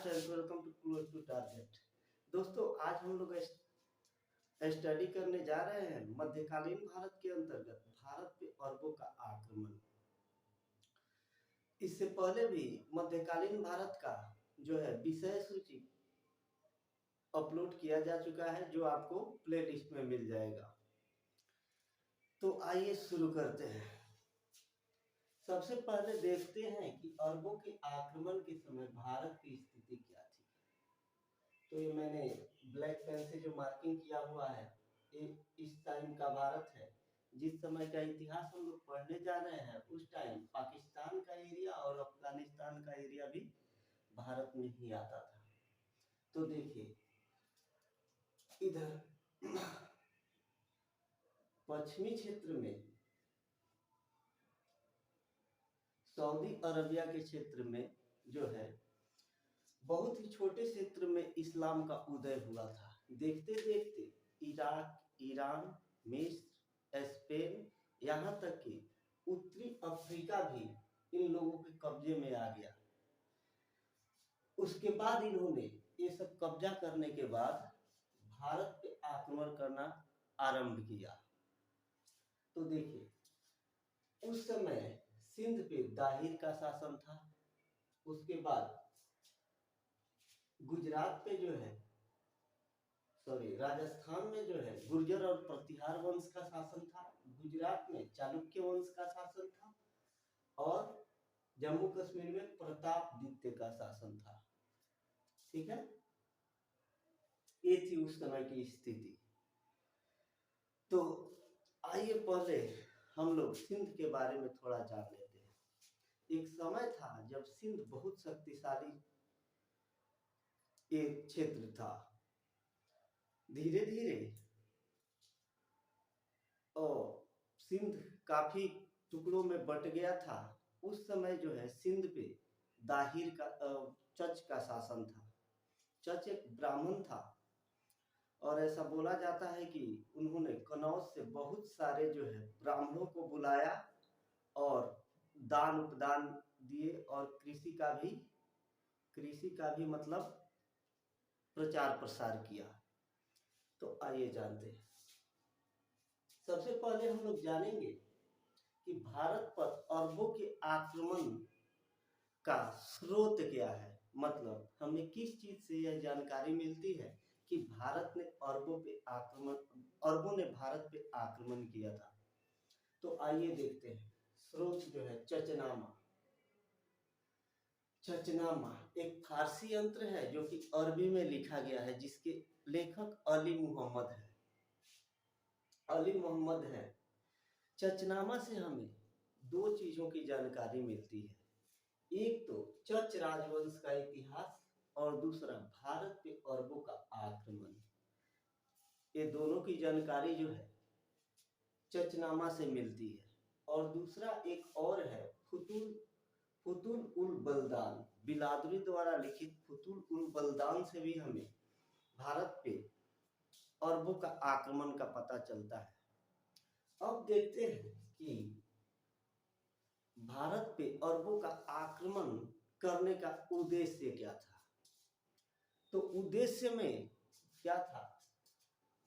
Friends, welcome to close to target. दोस्तों, आज हम लोग स्टडी करने जा रहे हैं मध्यकालीन भारत के अंतर्गत भारत पे अरबों का आक्रमण। इससे पहले भी मध्यकालीन भारत का जो है विषय सूची अपलोड किया जा चुका है, जो आपको प्लेलिस्ट में मिल जाएगा। तो आइए शुरू करते हैं। सबसे पहले देखते हैं कि अरबों के आक्रमण के समय भारत की स्थिति क्या थी। तो ये मैंने ब्लैक पेन से जो मार्किंग किया हुआ है, ये इस टाइम का भारत है। जिस समय का इतिहास हम लोग पढ़ने जा रहे हैं, उस टाइम पाकिस्तान का एरिया और अफगानिस्तान का एरिया भी भारत में ही आता था। तो देखिए, इधर पश्चिमी क्षेत्र में, सऊदी अरबिया के क्षेत्र में जो है, बहुत ही छोटे क्षेत्र में इस्लाम का उदय हुआ था। देखते देखते इराक, ईरान, मिस्र, स्पेन, यहाँ तक कि उत्तरी अफ्रीका भी इन लोगों के कब्जे में आ गया। उसके बाद इन्होंने ये सब कब्जा करने के बाद भारत पे आक्रमण करना आरंभ किया। तो देखिए, उस समय सिंध पे दाहिर का शासन था। उसके बाद गुजरात पे जो है, राजस्थान में जो है गुर्जर और प्रतिहार वंश का शासन था। गुजरात में चालुक्य वंश का शासन था और जम्मू कश्मीर में प्रतापदित्य का शासन था। ठीक है, ये थी उस समय की स्थिति। तो आइए पहले हम लोग सिंध के बारे में थोड़ा जान लेते हैं। एक समय था जब सिंध बहुत शक्तिशाली एक क्षेत्र था। धीरे धीरे और सिंध काफी टुकड़ों में बट गया था। उस समय जो है सिंध पे दाहिर का चच का शासन था। चच एक ब्राह्मण था और ऐसा बोला जाता है कि उन्होंने कनौज से बहुत सारे जो है ब्राह्मणों को बुलाया और दान उपदान दिए और कृषि का भी मतलब प्रचार प्रसार किया। तो आइए जानते हैं। सबसे पहले हम लोग जानेंगे कि भारत पर अरबों के आक्रमण का स्रोत क्या है। मतलब हमें किस चीज से यह जानकारी मिलती है कि अरबों ने भारत पे आक्रमण किया था। तो आइए देखते हैं। स्रोत जो है चचनामा एक फारसी यंत्र है जो कि अरबी में लिखा गया है, जिसके लेखक अली मोहम्मद है। चचनामा से हमें दो चीजों की जानकारी मिलती है। एक तो चच राजवंश का इतिहास और दूसरा भारत पे अरबों का आक्रमण। ये दोनों की जानकारी जो है चचनामा से मिलती है। और दूसरा एक और है फुतुल उल बलदान, बिलादुरी द्वारा लिखित फुतुल उल बलदान से भी हमें भारत पे अरबों का आक्रमण का पता चलता है। अब देखते हैं कि भारत पे अरबों का आक्रमण करने का उद्देश्य क्या था। तो उद्देश्य में क्या था?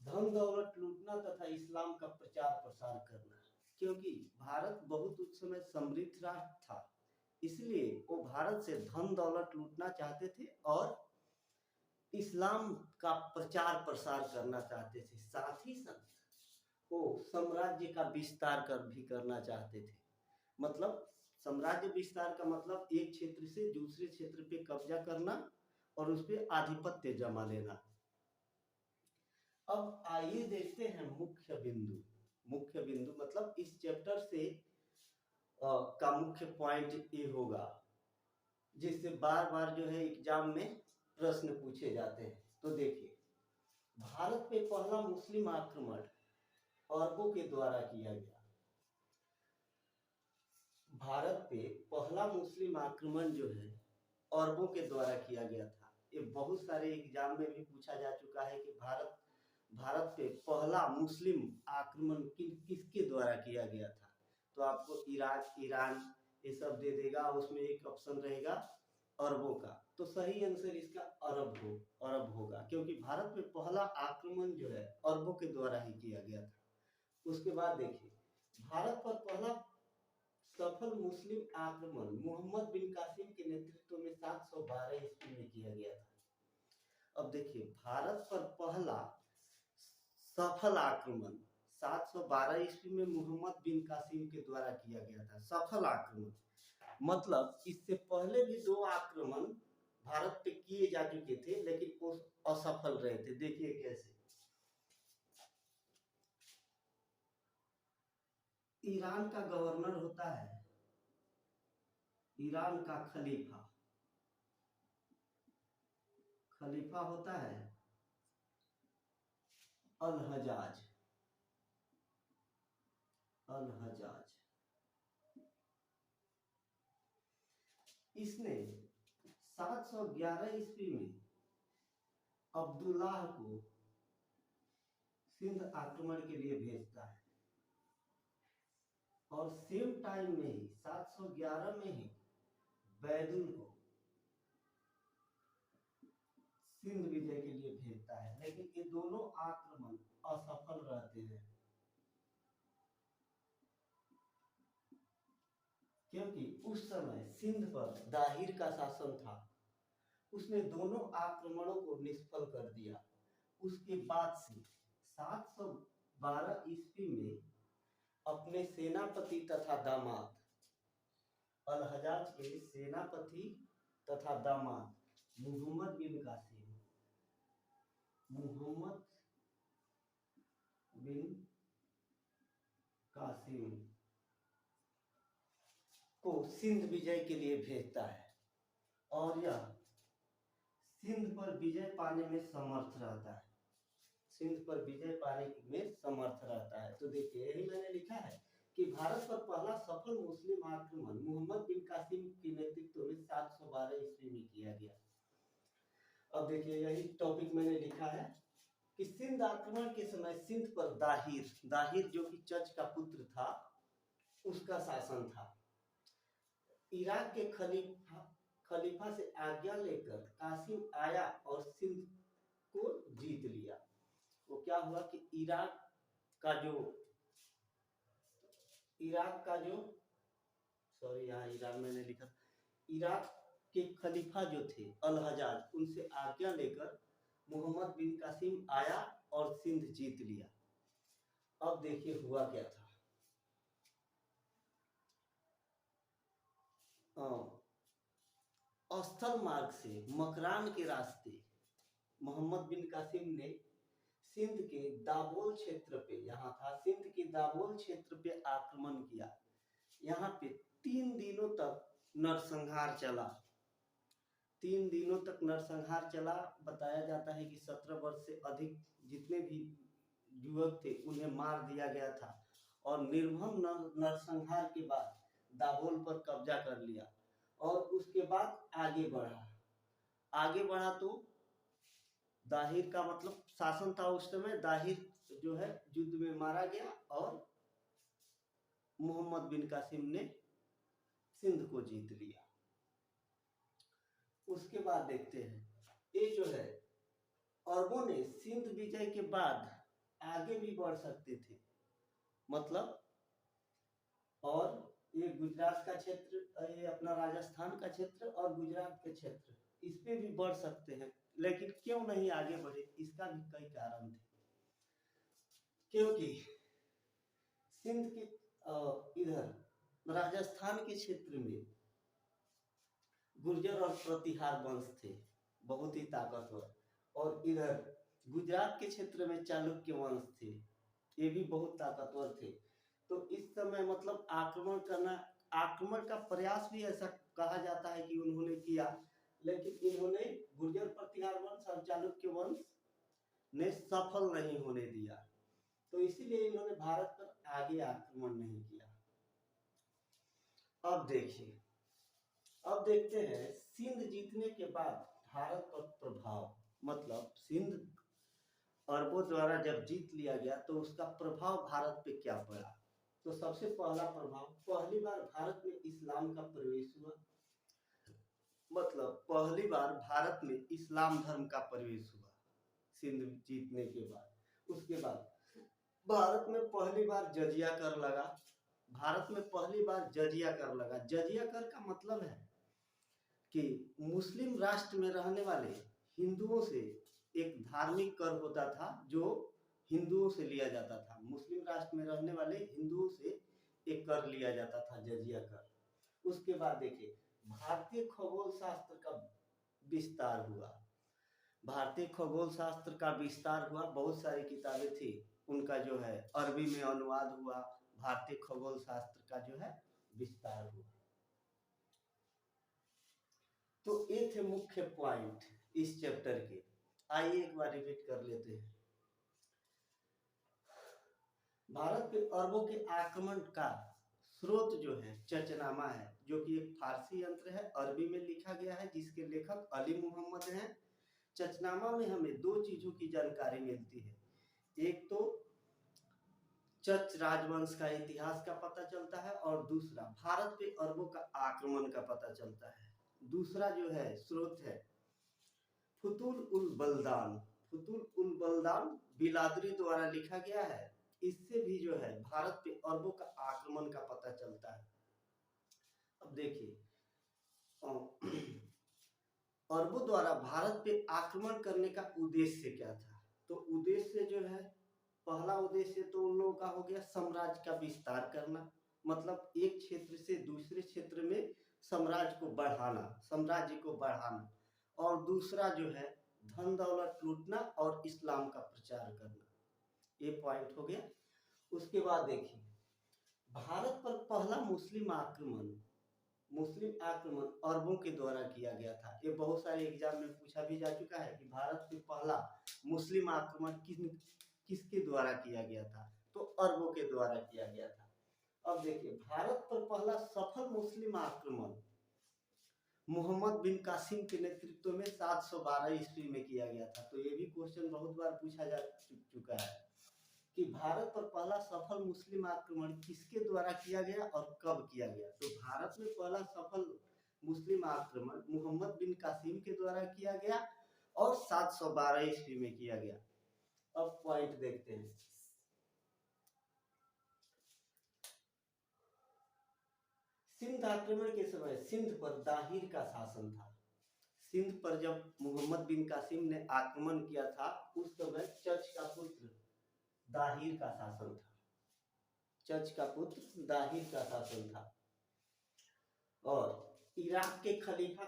धन दौलत लूटना तथा इस्लाम का प्रचार प्रसार करना। क्योंकि भारत बहुत उस समय समृद्ध राष्ट्र था, इसलिए वो भारत से धन दौलत लूटना चाहते थे और इस्लाम का प्रचार प्रसार करना चाहते थे। साथ ही साथ वो साम्राज्य का विस्तार भी करना चाहते थे। मतलब साम्राज्य विस्तार का मतलब एक क्षेत्र से दूसरे क्षेत्र पे कब्जा करना और उस पे आधिपत्य जमा लेना। अब आइए देखते हैं मुख्य बिंदु मतलब इस चैप्टर से का मुख्य पॉइंट ये होगा, जिससे बार बार जो है एग्जाम में प्रश्न पूछे जाते हैं। तो देखिए, भारत पे पहला मुस्लिम आक्रमण अरबों के द्वारा किया गया। भारत पे पहला मुस्लिम आक्रमण जो है अरबों के द्वारा किया गया था। ये बहुत सारे एग्जाम में भी पूछा जा चुका है कि भारत पे पहला मुस्लिम आक्रमण किसके द्वारा किया गया था। तो आपको इराक, ईरान ये सब दे देगा, उसमें एक ऑप्शन रहेगा अरबों का। तो सही आंसर इसका अरब होगा, क्योंकि भारत में पहला आक्रमण जो है अरबों के द्वारा ही किया गया था। उसके बाद देखिए, भारत पर पहला सफल मुस्लिम आक्रमण मोहम्मद बिन कासिम के नेतृत्व में 712 ईस्वी में किया गया था। अब देखिए, भारत पर पहला सफल आक्रमण 712 ईस्वी में मोहम्मद बिन कासिम के द्वारा किया गया था। सफल आक्रमण मतलब इससे पहले भी 2 आक्रमण भारत पे किए जा चुके थे, लेकिन वो असफल रहे थे। देखिए कैसे, ईरान का गवर्नर होता है, ईरान का खलीफा होता है अल हजाज। इसने 711 ईस्वी में अब्दुल्लाह को सिंध आक्रमण के लिए भेजता है, और सेम टाइम में ही 711 में ही बैदुल को सिंध विजय के लिए भेजता है। लेकिन ये दोनों आक्रमण असफल रहते हैं, क्योंकि उस समय सिंध पर दाहिर का शासन था। उसने दोनों आक्रमणों को निष्फल कर दिया। उसके बाद से 712 ईस्वी में अपने सेनापति तथा दामाद, अल हजाज के सेनापति तथा दामाद मोहम्मद बिन कासिम को सिंध विजय के लिए भेजता है, और यह सिंध पर विजय पाने में समर्थ रहता है। सिंध पर विजय पाने में समर्थ रहता है। तो देखिए, यही मैंने लिखा है कि भारत पर पहला सफल मुस्लिम आक्रमण मोहम्मद बिन कासिम के नेतृत्व में 712 ईस्वी में किया गया। अब देखिए, यही टॉपिक मैंने लिखा है कि सिंध आक्रमण के समय सिंध पर दाहिर जो कि चच का पुत्र था, उसका शासन था। इराक के खलीफा से आज्ञा लेकर कासिम आया और सिंध को जीत लिया। वो क्या हुआ कि इराक का जो सॉरी, यहाँ इराक मैंने लिखा, इराक के खलीफा जो थे अल हजाज, उनसे आज्ञा लेकर मोहम्मद बिन कासिम आया और सिंध जीत लिया। अब देखिए हुआ क्या था। स्थल मार्ग से मकरान के रास्ते मोहम्मद बिन कासिम ने सिंध के दाबोल क्षेत्र पे, यहाँ था सिंध के दाबोल क्षेत्र पे आक्रमण किया। यहाँ पे 3 दिनों तक नरसंहार चला। 3 दिनों तक नरसंहार चला। बताया जाता है कि 17 वर्ष से अधिक जितने भी युवक थे उन्हें मार दिया गया था, और निर्मम नरसंहार के बाद दाबोल पर कब्जा कर लिया। और उसके बाद आगे बढ़ा तो दाहिर का मतलब शासन था उस समय। दाहिर जो है युद्ध में मारा गया, और मोहम्मद बिन कासिम ने सिंध को जीत लिया। उसके बाद देखते हैं, ये जो है अरबों ने सिंध विजय के बाद आगे भी बढ़ सकते थे, मतलब, और ये गुजरात का क्षेत्र, ये अपना राजस्थान का क्षेत्र और गुजरात के क्षेत्र, इस पे भी बढ़ सकते हैं, लेकिन क्यों नहीं आगे बढ़े, इसका भी कई कारण थे। क्योंकि सिंध के इधर राजस्थान के क्षेत्र में गुर्जर और प्रतिहार वंश थे, बहुत ही ताकतवर, और इधर गुजरात के क्षेत्र में चालुक्य वंश थे, ये भी बहुत ताकतवर थे। तो इस समय मतलब आक्रमण का प्रयास भी ऐसा कहा जाता है कि उन्होंने किया, लेकिन इन्होंने गुर्जर प्रतिहार वंश और चालुक्य वंश ने सफल नहीं होने दिया, तो इसीलिए इन्होंने भारत पर आगे आक्रमण नहीं किया। अब देखते हैं सिंध जीतने के बाद भारत पर प्रभाव, मतलब सिंध अरबों द्वारा जब जीत लिया गया तो उसका प्रभाव भारत पे क्या पड़ा। तो सबसे पहला प्रभाव, पहली बार भारत में इस्लाम का प्रवेश हुआ। मतलब पहली बार भारत में इस्लाम धर्म का प्रवेश हुआ सिंध जीतने के बाद। उसके बाद भारत में पहली बार जजिया कर लगा। भारत में पहली बार जजिया कर लगा। जजिया कर का मतलब है कि मुस्लिम राष्ट्र में रहने वाले हिंदुओं से एक धार्मिक कर होता था जो हिंदुओं से लिया जाता था। मुस्लिम राष्ट्र में रहने वाले हिंदुओं से एक कर लिया जाता था, जजिया कर। उसके बाद देखिए भारतीय खगोल शास्त्र का विस्तार हुआ। भारतीय खगोल शास्त्र का विस्तार हुआ। बहुत सारी किताबें थी, उनका जो है अरबी में अनुवाद हुआ। भारतीय खगोल शास्त्र का जो है विस्तार हुआ। तो ये थे मुख्य पॉइंट इस चैप्टर के। आइए एक बार रिपीट कर लेते हैं। भारत पे अरबों के आक्रमण का स्रोत जो है चचनामा है, जो कि एक फारसी यंत्र है, अरबी में लिखा गया है, जिसके लेखक अली मोहम्मद हैं। चचनामा में हमें दो चीजों की जानकारी मिलती है। एक तो चच राजवंश का इतिहास का पता चलता है, और दूसरा भारत पे अरबों का आक्रमण का पता चलता है। दूसरा जो है स्रोत है फुतुल उल बलदान। फुतुल उल बलदान बिलादरी द्वारा लिखा गया है। इससे भी जो है भारत पे अरबों का आक्रमण का पता चलता है। अब देखिए अरबों द्वारा भारत पे आक्रमण करने का उद्देश्य क्या था। तो उद्देश्य जो है, पहला उद्देश्य तो उन लोगों का हो गया साम्राज्य का विस्तार करना, मतलब एक क्षेत्र से दूसरे क्षेत्र में साम्राज्य को बढ़ाना, साम्राज्य को बढ़ाना। और दूसरा जो है धन दौलत लूटना और इस्लाम का प्रचार करना। ये पॉइंट हो गया। उसके बाद देखिए भारत पर पहला मुस्लिम आक्रमण अरबों के द्वारा किया गया था। ये बहुत सारे एग्जाम में पूछा भी जा चुका है कि भारत पे पहला मुस्लिम आक्रमण किसके द्वारा किया गया था। तो अरबों के द्वारा किया गया था। अब देखिए भारत पर पहला सफल मुस्लिम आक्रमण मोहम्मद बिन कासिम के नेतृत्व में 712 ईस्वी में किया गया था। तो ये भी क्वेश्चन बहुत बार पूछा जा चुका है कि भारत पर पहला सफल मुस्लिम आक्रमण किसके द्वारा किया गया और कब किया गया। तो भारत में पहला सफल मुस्लिम आक्रमण मोहम्मद बिन कासिम के द्वारा किया गया और 712 ईस्वी में किया गया। अब पॉइंट देखते हैं। सिंध आक्रमण के समय सिंध पर दाहिर का शासन था। सिंध पर जब मोहम्मद बिन कासिम ने आक्रमण किया था, उस समय चच का पुत्र दाहिर का शासन था। चच का पुत्र दाहिर का शासन था। और इराक के खलीफा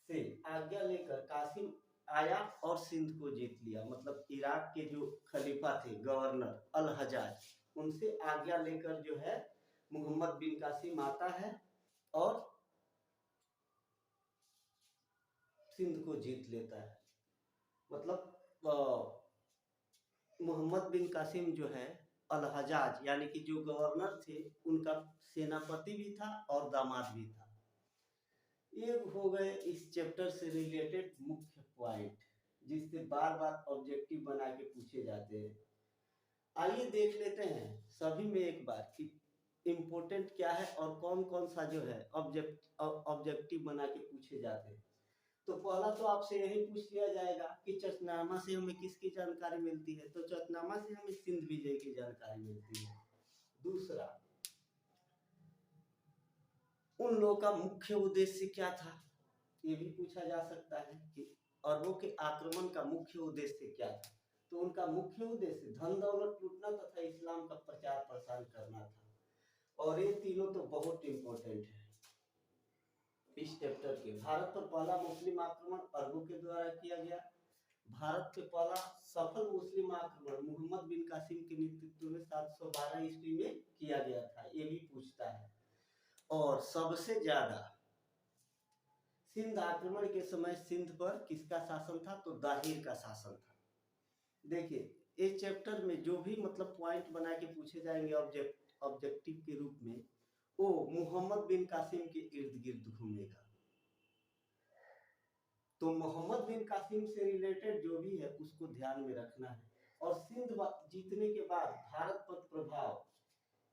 से आज्ञा लेकर कासिम आया और सिंध को जीत लिया। मतलब इराक के जो खलीफा थे, गवर्नर अल हजाज, उनसे आज्ञा लेकर जो है मोहम्मद बिन कासिम आता है और सिंध को जीत लेता है। मतलब मोहम्मद बिन कासिम जो है अल हजाज यानी कि जो गवर्नर थे, उनका सेनापति भी था और दामाद भी था। ये हो गए इस चैप्टर से रिलेटेड मुख्य पॉइंट, जिससे बार बार ऑब्जेक्टिव बना के पूछे जाते हैं। आइए देख लेते हैं सभी में एक बार कि इम्पोर्टेंट क्या है और कौन कौन सा जो है ऑब्जेक्टिव बना के पूछे जाते हैं। तो पहला तो आपसे यही पूछ लिया जाएगा कि चचनामा से हमें किसकी जानकारी मिलती है। तो चचनामा से हमें सिंध विजय की जानकारी मिलती है। दूसरा, उन लोगों का मुख्य उद्देश्य क्या था, ये भी पूछा जा सकता है कि अरबों के आक्रमण का मुख्य उद्देश्य क्या था। तो उनका मुख्य उद्देश्य धन दौलत लूटना तथा इस्लाम का प्रचार प्रसार करना था। और ये तीनों तो बहुत इंपॉर्टेंट है इस चैप्टर के। भारत पर पहला मुस्लिम आक्रमण अरबों के द्वारा किया गया। भारत पे पहला सफल मुस्लिम आक्रमण मोहम्मद बिन कासिम के नेतृत्व में 712 ईस्वी में किया गया था, ये भी पूछता है। और सबसे ज्यादा सिंध आक्रमण के समय सिंध पर किसका शासन था। तो दाहिर का शासन था। देखिए इस चैप्टर में जो भी मतलब पॉइंट बना के पूछे जाएंगे ऑब्जेक्टिव के रूप में, वो मोहम्मद बिन कासिम के इर्द गिर्द घूमेगा। तो मोहम्मद बिन कासिम से रिलेटेड जो भी है उसको ध्यान में रखना है। और सिंध जीतने के बाद भारत पर प्रभाव,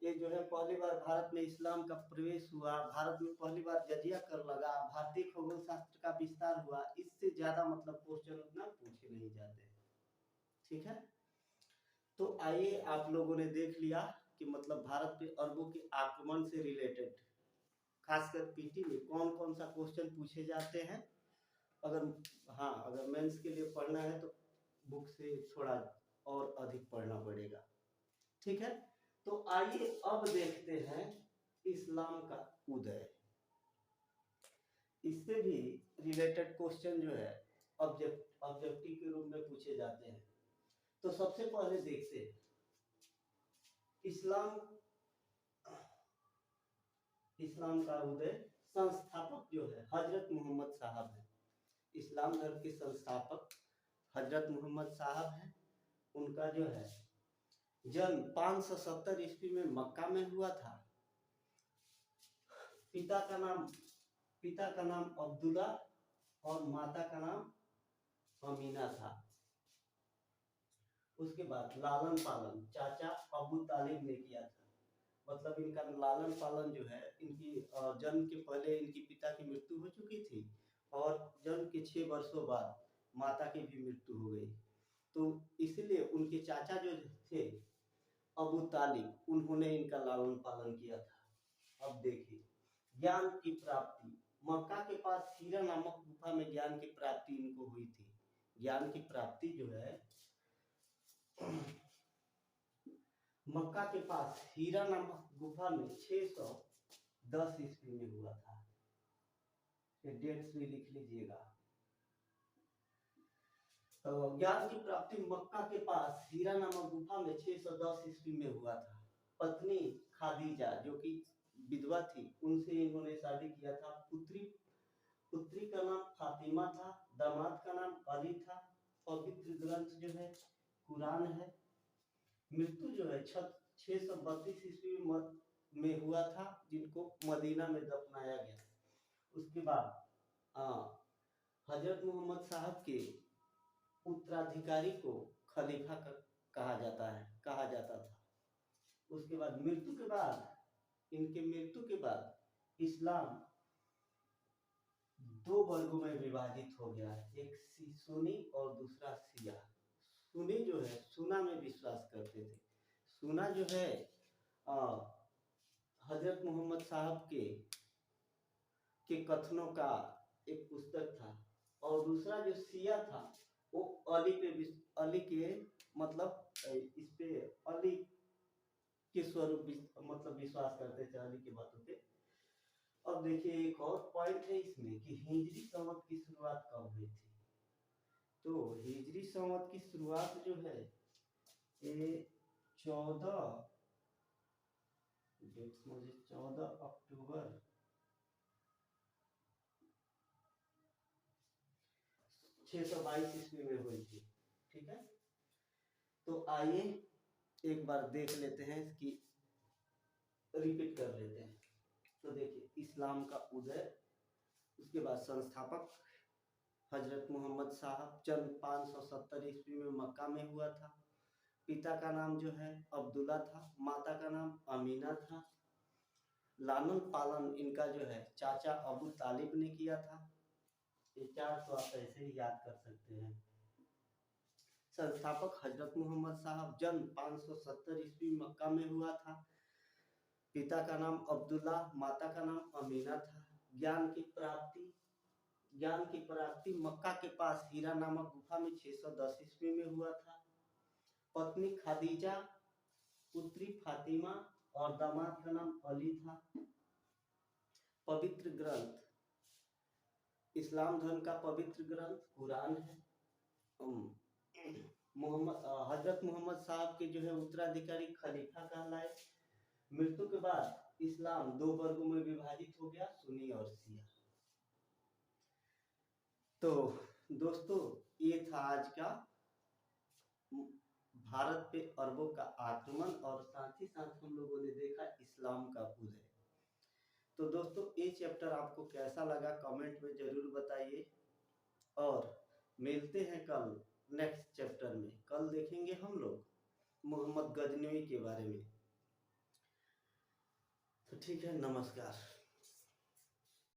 ये जो है पहली बार भारत में इस्लाम का प्रवेश हुआ, भारत में पहली बार जजिया कर लगा, भारतीय खगोल शास्त्र का विस्तार हुआ, इससे ज्यादा मतलब क्वेश्चन उतना पूछे नहीं जाते। ठीक है, तो आइए आप लोगों ने देख लिया कि मतलब भारत पे अरबों के आक्रमण से रिलेटेड खासकर पीटी में कौन कौन सा क्वेश्चन पूछे जाते हैं। अगर हाँ, अगर मेंस के लिए पढ़ना है तो बुक से थोड़ा और अधिक पढ़ना पड़ेगा। ठीक है, तो आइए अब देखते हैं इस्लाम का उदय। इससे भी रिलेटेड क्वेश्चन जो है ऑब्जेक्टिव के रूप में पूछे जाते हैं। तो सबसे पहले देखते हैं इस्लाम का उदय। संस्थापक जो है हजरत मोहम्मद साहब है। इस्लाम धर्म के संस्थापक हजरत मोहम्मद साहब हैं। उनका जो है जन्म 570 ईस्वी में मक्का में हुआ था। पिता का नाम अब्दुल्ला और माता का नाम अमीना था। उसके बाद लालन पालन चाचा अबू तालिब ने किया था। मतलब इनका लालन पालन जो है, इनकी जन्म के पहले इनकी पिता की मृत्यु हो चुकी थी और जन्म के 6 वर्षों बाद माता की भी मृत्यु हो गई। तो इसलिए उनके चाचा जो थे अबू तालिब, उन्होंने इनका लालन पालन किया था। अब देखिए ज्ञान की प्राप्ति, मक्का के पास हीरा नामक गुफा में ज्ञान की प्राप्ति इनको हुई थी। ज्ञान की प्राप्ति जो है मक्का के पास हीरा नामक गुफा में 610 ईस्वी में हुआ था। ये डेट्स भी लिख लीजिएगा। तो ज्ञान की प्राप्ति मक्का के पास हीरा नामक गुफा में 610 ईस्वी में हुआ था। पत्नी खादीजा जो कि विधवा थी, उनसे इन्होंने शादी किया था। पुत्री का नाम फातिमा था, दामाद का नाम अली था। पवित्र ग्रंथ जो है कुरान है। मृत्यु जो है 632 ईस्वी में हुआ था, जिनको मदीना में दफनाया गया। उसके बाद हजरत मोहम्मद साहब के उत्तराधिकारी को खलीफा कहा जाता था। उसके बाद इनके मृत्यु के बाद इस्लाम 2 वर्गों में विभाजित हो गया। एक सुन्नी और दूसरा शिया। सुन्नी जो है सुन्ना में विश्वास करते थे। सुन्ना जो है हजरत मोहम्मद साहब के कथनों का एक पुस्तक था। और दूसरा जो शिया था वो अली के मतलब इस पे अली के स्वरूप मतलब विश्वास करते थे, अली की बातों पे। अब देखिए एक और पॉइंट है इसमें कि हिजरी संवत की शुरुआत कब हुई थी। तो हिजरी संवत की शुरुआत जो है ये 14 अक्टूबर 622 ईस्वी में हुई थी। ठीक है, तो आइए एक बार देख लेते हैं, इसकी रिपीट कर लेते हैं। तो देखिए इस्लाम का उदय, उसके बाद संस्थापक हजरत मोहम्मद साहब, जन्म 570 ईस्वी में मक्का में हुआ था। पिता का नाम जो है अब्दुल्ला था, माता का नाम अमीना था। लालन पालन इनका जो है चाचा अबू तालिब ने किया था। ये 4 तो आप ऐसे ही याद कर सकते हैं। संस्थापक हजरत मोहम्मद साहब, जन्म 570 ईस्वी मक्का में हुआ था। पिता का नाम अब्दुल्ला, माता का नाम अमीना था। ज्ञान की प्राप्ति मक्का के पास हीरा नामक गुफा में 610 ईस्वी में हुआ था। पत्नी खादीजा, पुत्री फातिमा और दामाद का नाम अली था। पवित्र ग्रंथ, इस्लाम धर्म का पवित्र ग्रंथ कुरान है। हजरत मोहम्मद साहब के जो है उत्तराधिकारी खलीफा कहलाए। मृत्यु के बाद इस्लाम 2 वर्गों में विभाजित हो गया, सुन्नी और शिया। तो दोस्तों ये था आज का भारत पे अरबों का आक्रमण, और साथ ही साथ हम लोगों ने देखा इस्लाम का उदय। तो दोस्तों ये चैप्टर आपको कैसा लगा कमेंट में जरूर बताइए, और मिलते हैं कल नेक्स्ट चैप्टर में। कल देखेंगे हम लोग मोहम्मद गजनवी के बारे में। ठीक है, नमस्कार।